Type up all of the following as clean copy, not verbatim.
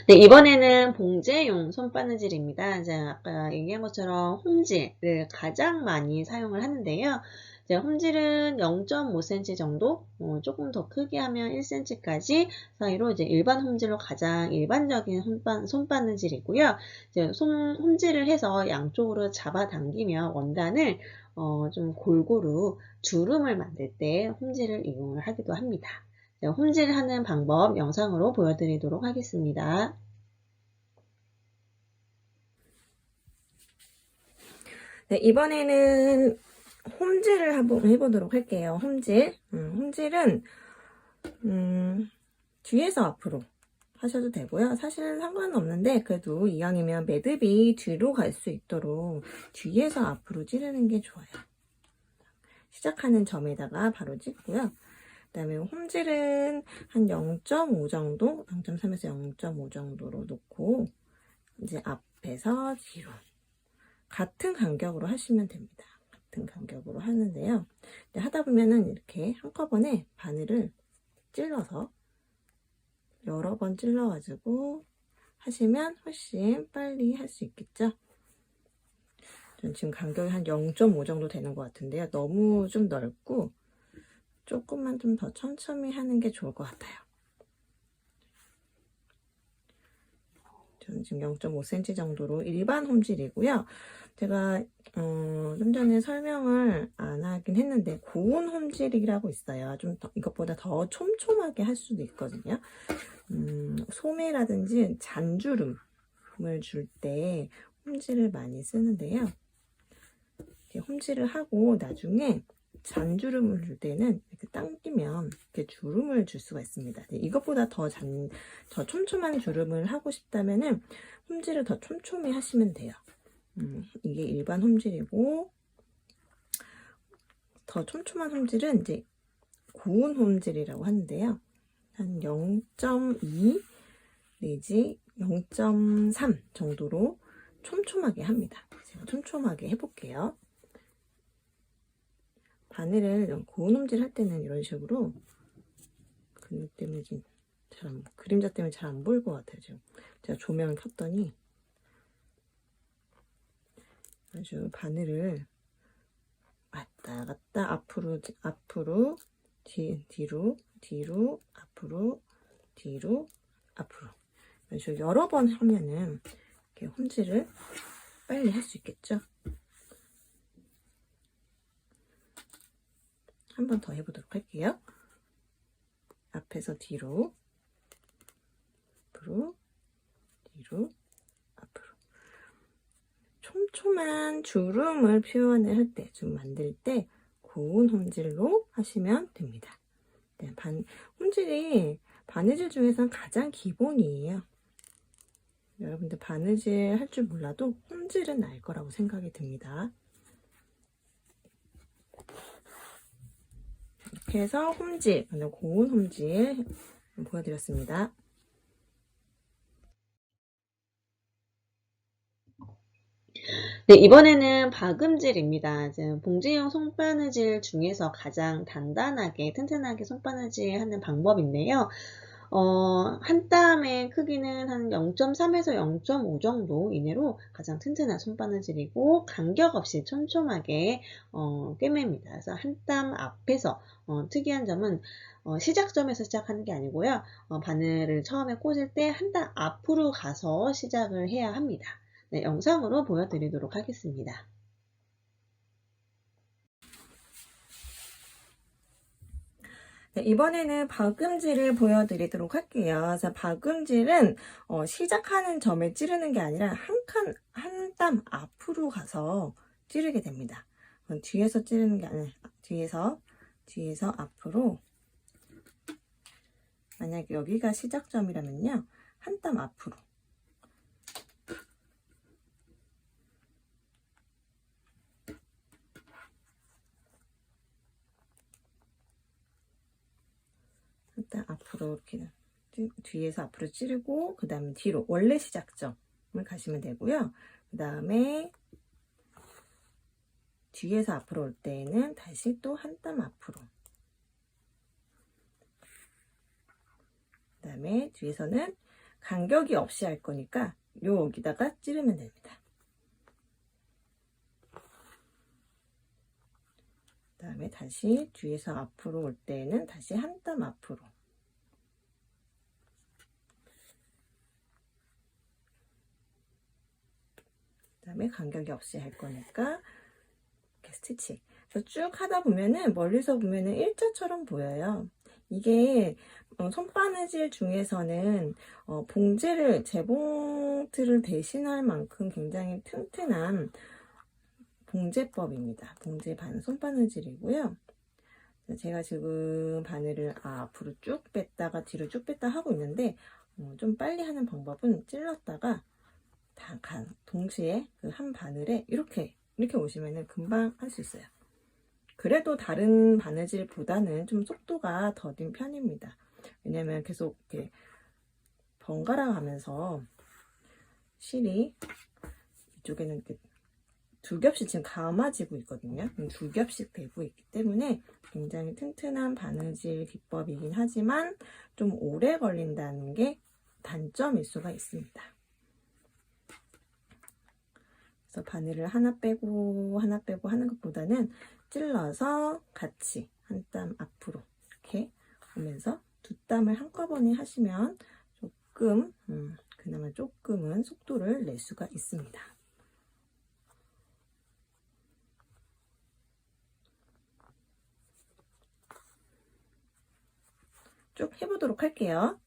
네, 이번에는 봉제용 손바느질입니다. 제가 아까 얘기한 것처럼 홈질을 가장 많이 사용을 하는데요. 이제 홈질은 0.5cm 정도, 조금 더 크게 하면 1cm까지 사이로 이제 일반 홈질로 가장 일반적인 손바느질이고요. 이제 홈질을 해서 양쪽으로 잡아당기며 원단을 좀 골고루 주름을 만들 때 홈질을 이용을 하기도 합니다. 홈질하는 방법 영상으로 보여드리도록 하겠습니다. 네, 이번에는 홈질을 한번 해보도록 할게요. 홈질은 뒤에서 앞으로 하셔도 되고요. 사실은 상관은 없는데 그래도 이왕이면 매듭이 뒤로 갈 수 있도록 뒤에서 앞으로 찌르는 게 좋아요. 시작하는 점에다가 바로 찌고요. 그 다음에 홈질은 한 0.5 정도, 0.3에서 0.5 정도로 놓고 이제 앞에서 뒤로 같은 간격으로 하시면 됩니다. 같은 간격으로 하는데요. 하다 보면은 이렇게 한꺼번에 바늘을 찔러서 여러 번 찔러가지고 하시면 훨씬 빨리 할 수 있겠죠. 전 지금 간격이 한 0.5 정도 되는 것 같은데요. 너무 좀 넓고 조금만 좀 더 천천히 하는 게 좋을 것 같아요. 저는 지금 0.5cm 정도로 일반 홈질이고요. 제가 좀 전에 설명을 안 하긴 했는데 고온 홈질이라고 있어요. 좀 더, 이것보다 더 촘촘하게 할 수도 있거든요. 소매라든지 잔주름을 줄 때 홈질을 많이 쓰는데요. 이렇게 홈질을 하고 나중에 잔주름을 줄 때는 이렇게 당기면 이렇게 주름을 줄 수가 있습니다. 이것보다 더 촘촘한 주름을 하고 싶다면은 홈질을 더 촘촘히 하시면 돼요. 이게 일반 홈질이고 더 촘촘한 홈질은 이제 고운 홈질이라고 하는데요. 한 0.2 내지 0.3 정도로 촘촘하게 합니다. 제가 촘촘하게 해볼게요. 바늘을 고운 홈질 할 때는 이런 식으로 근육 때문에 그림자 때문에 잘 안 보일 것 같아요. 지금 제가 조명을 켰더니 아주 바늘을 왔다 갔다 앞으로 뒤로 앞으로 뒤로 앞으로 이런 식으로 여러 번 하면은 이렇게 홈질을 빨리 할 수 있겠죠. 한 번 더 해보도록 할게요. 앞에서 뒤로 앞으로 뒤로 앞으로 촘촘한 주름을 표현을 할 때, 좀 만들 때 고운 홈질로 하시면 됩니다. 네, 홈질이 바느질 중에서는 가장 기본이에요. 여러분들 바느질 할 줄 몰라도 홈질은 알 거라고 생각이 듭니다. 이렇게 해서 홈질, 고운 홈질 보여드렸습니다. 네, 이번에는 박음질입니다. 이제 봉제용 손바느질 중에서 가장 단단하게 튼튼하게 손바느질 하는 방법인데요. 한 땀의 크기는 한 0.3에서 0.5 정도 이내로 가장 튼튼한 손바느질이고 간격 없이 촘촘하게 꿰맵니다. 그래서 한 땀 앞에서 특이한 점은 시작점에서 시작하는 게 아니고요. 바늘을 처음에 꽂을 때 한 땀 앞으로 가서 시작을 해야 합니다. 네, 영상으로 보여드리도록 하겠습니다. 네, 이번에는 박음질을 보여드리도록 할게요. 그래서 박음질은 시작하는 점에 찌르는 게 아니라 한 땀 앞으로 가서 찌르게 됩니다. 뒤에서 찌르는 게 아니라 뒤에서 앞으로, 만약에 여기가 시작점이라면요, 한 땀 앞으로 일단 앞으로 이렇게 뒤에서 앞으로 찌르고 그 다음에 뒤로 원래 시작점을 가시면 되고요. 그 다음에 뒤에서 앞으로 올 때에는 다시 또 한 땀 앞으로, 그 다음에 뒤에서는 간격이 없이 할 거니까 여기다가 찌르면 됩니다. 그 다음에 다시 뒤에서 앞으로 올 때는 다시 한 땀 앞으로. 그 다음에 간격이 없이 할 거니까 이렇게 스티치. 그래서 쭉 하다 보면은 멀리서 보면은 일자처럼 보여요. 이게 손바느질 중에서는 봉지를 재봉틀을 대신할 만큼 굉장히 튼튼한 봉제법입니다. 봉제 반 손바느질이고요. 제가 지금 바늘을 앞으로 쭉 뺐다가 뒤로 쭉 뺐다 하고 있는데 좀 빨리 하는 방법은 찔렀다가 다 동시에 그 한 바늘에 이렇게 오시면은 금방 할 수 있어요. 그래도 다른 바느질보다는 좀 속도가 더딘 편입니다. 왜냐면 계속 이렇게 번갈아 가면서 실이 이쪽에는 이렇게 두 겹씩 지금 감아지고 있거든요. 두 겹씩 되고 있기 때문에 굉장히 튼튼한 바느질 기법이긴 하지만 좀 오래 걸린다는 게 단점일 수가 있습니다. 그래서 바늘을 하나 빼고 하는 것보다는 찔러서 같이 한 땀 앞으로 이렇게 오면서 두 땀을 한꺼번에 하시면 조금 그나마 조금은 속도를 낼 수가 있습니다. 쭉 해보도록 할게요.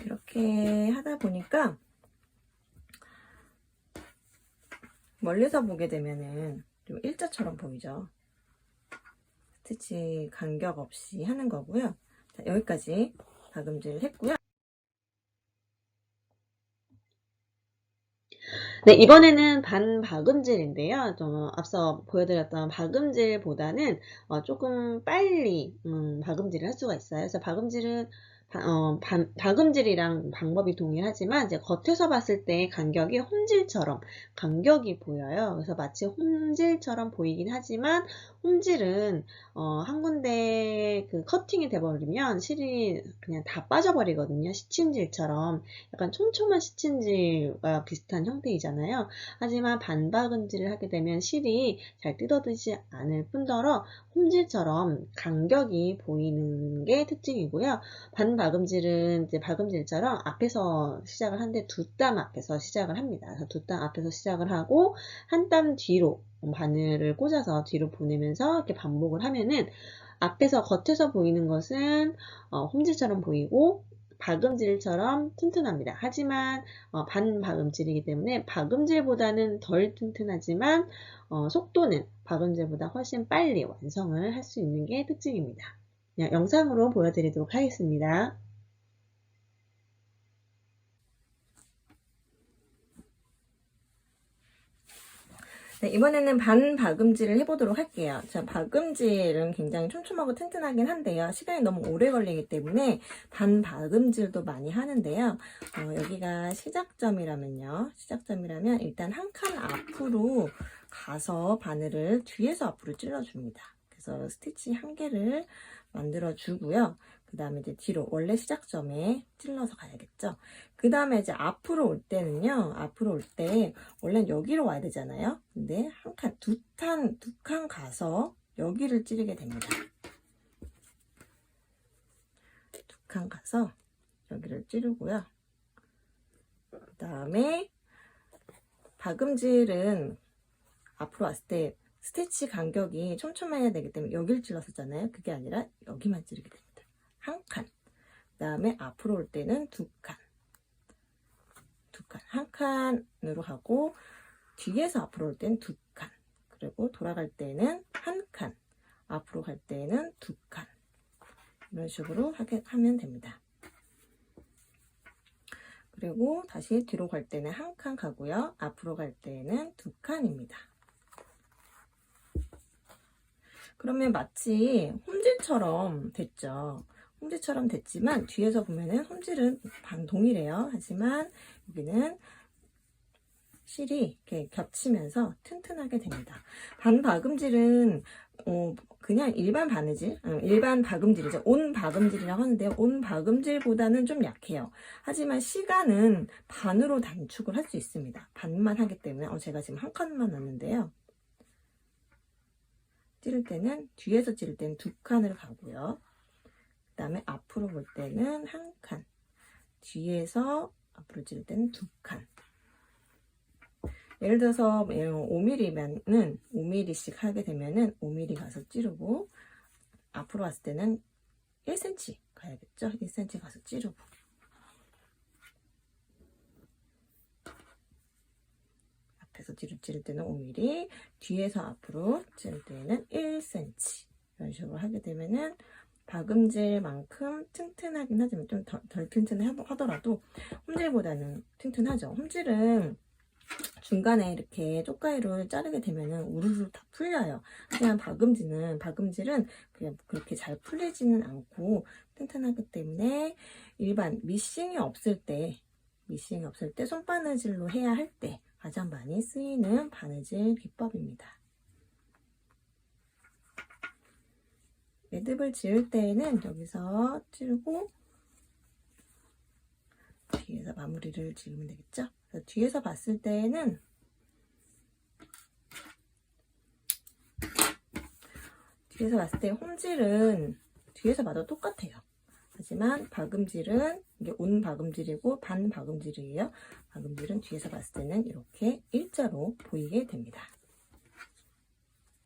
이렇게 하다 보니까 멀리서 보게 되면은 좀 일자처럼 보이죠. 스티치 간격 없이 하는 거고요. 자, 여기까지 박음질 했고요. 네, 이번에는 반박음질인데요. 좀 앞서 보여드렸던 박음질보다는 조금 빨리 박음질을 할 수가 있어요. 그래서 박음질은 박음질이랑 방법이 동일하지만 이제 겉에서 봤을 때 간격이 홈질처럼 간격이 보여요. 그래서 마치 홈질처럼 보이긴 하지만 홈질은 한 군데 그 커팅이 돼버리면 실이 그냥 다 빠져버리거든요. 시침질처럼 약간 촘촘한 시침질과 비슷한 형태이잖아요. 하지만 반박음질을 하게 되면 실이 잘 뜯어지지 않을 뿐더러 홈질처럼 간격이 보이는 게 특징이고요. 반박음질은 이제 박음질처럼 앞에서 시작을 하는데 두 땀 앞에서 시작을 합니다. 그래서 두 땀 앞에서 시작을 하고 한 땀 뒤로 바늘을 꽂아서 뒤로 보내면서 이렇게 반복을 하면은 앞에서 겉에서 보이는 것은 홈질처럼 보이고 박음질처럼 튼튼합니다. 하지만 반박음질이기 때문에 박음질보다는 덜 튼튼하지만 속도는 박음질보다 훨씬 빨리 완성을 할 수 있는 게 특징입니다. 영상으로 보여드리도록 하겠습니다. 네, 이번에는 반박음질을 해보도록 할게요. 자, 박음질은 굉장히 촘촘하고 튼튼하긴 한데요. 시간이 너무 오래 걸리기 때문에 반박음질도 많이 하는데요. 여기가 시작점이라면 일단 한 칸 앞으로 가서 바늘을 뒤에서 앞으로 찔러줍니다. 그래서 스티치 한 개를 만들어 주고요. 그 다음에 이제 뒤로 원래 시작점에 찔러서 가야겠죠. 그 다음에 이제 앞으로 올 때는요. 앞으로 올 때 원래는 여기로 와야 되잖아요. 근데 한 칸, 두 칸 가서 여기를 찌르게 됩니다. 두 칸 가서 여기를 찌르고요. 그 다음에 박음질은 앞으로 왔을 때 스티치 간격이 촘촘해야 되기 때문에 여기를 찔렀었잖아요. 그게 아니라 여기만 찌르게 됩니다. 한 칸. 그 다음에 앞으로 올 때는 두 칸. 한 칸으로 하고 뒤에서 앞으로 올 때는 두 칸. 그리고 돌아갈 때는 한 칸. 앞으로 갈 때는 두 칸. 이런 식으로 하면 됩니다. 그리고 다시 뒤로 갈 때는 한 칸 가고요. 앞으로 갈 때는 두 칸입니다. 그러면 마치 홈질처럼 됐죠. 홈질처럼 됐지만 뒤에서 보면은 홈질은 반동이래요. 하지만 여기는 실이 이렇게 겹치면서 튼튼하게 됩니다. 반박음질은 그냥 일반 바느질, 일반 박음질이죠. 온 박음질이라고 하는데요. 온 박음질보다는 좀 약해요. 하지만 시간은 반으로 단축을 할 수 있습니다. 반만 하기 때문에 제가 지금 한 칸만 놨는데요. 찌를 때는 뒤에서 찌를 때는 2칸을 가고요. 그 다음에 앞으로 볼 때는 1칸, 뒤에서 앞으로 찌를 때는 2칸. 예를 들어서 5mm면은 5mm씩 하게 되면은 5mm 가서 찌르고, 앞으로 왔을 때는 1cm 가야겠죠. 1cm 가서 찌르고, 앞에서 찌를 때는 5mm, 뒤에서 앞으로 찌를 때는 1cm, 이런 식으로 하게 되면은 박음질만큼 튼튼하긴 하지만 좀 덜 튼튼하더라도 홈질보다는 튼튼하죠. 홈질은 중간에 이렇게 쪽가위로 자르게 되면은 우르르 다 풀려요. 하지만 박음질은 그냥 그렇게 잘 풀리지는 않고 튼튼하기 때문에 일반 미싱이 없을 때 손바느질로 해야 할 때 가장 많이 쓰이는 바느질 기법입니다. 매듭을 지을 때에는 여기서 찌르고 뒤에서 마무리를 지으면 되겠죠? 그래서 뒤에서 봤을 때에는 홈질은 뒤에서 봐도 똑같아요. 하지만 박음질은 이게 온 박음질이고 반 박음질이에요. 박음질은 뒤에서 봤을 때는 이렇게 일자로 보이게 됩니다.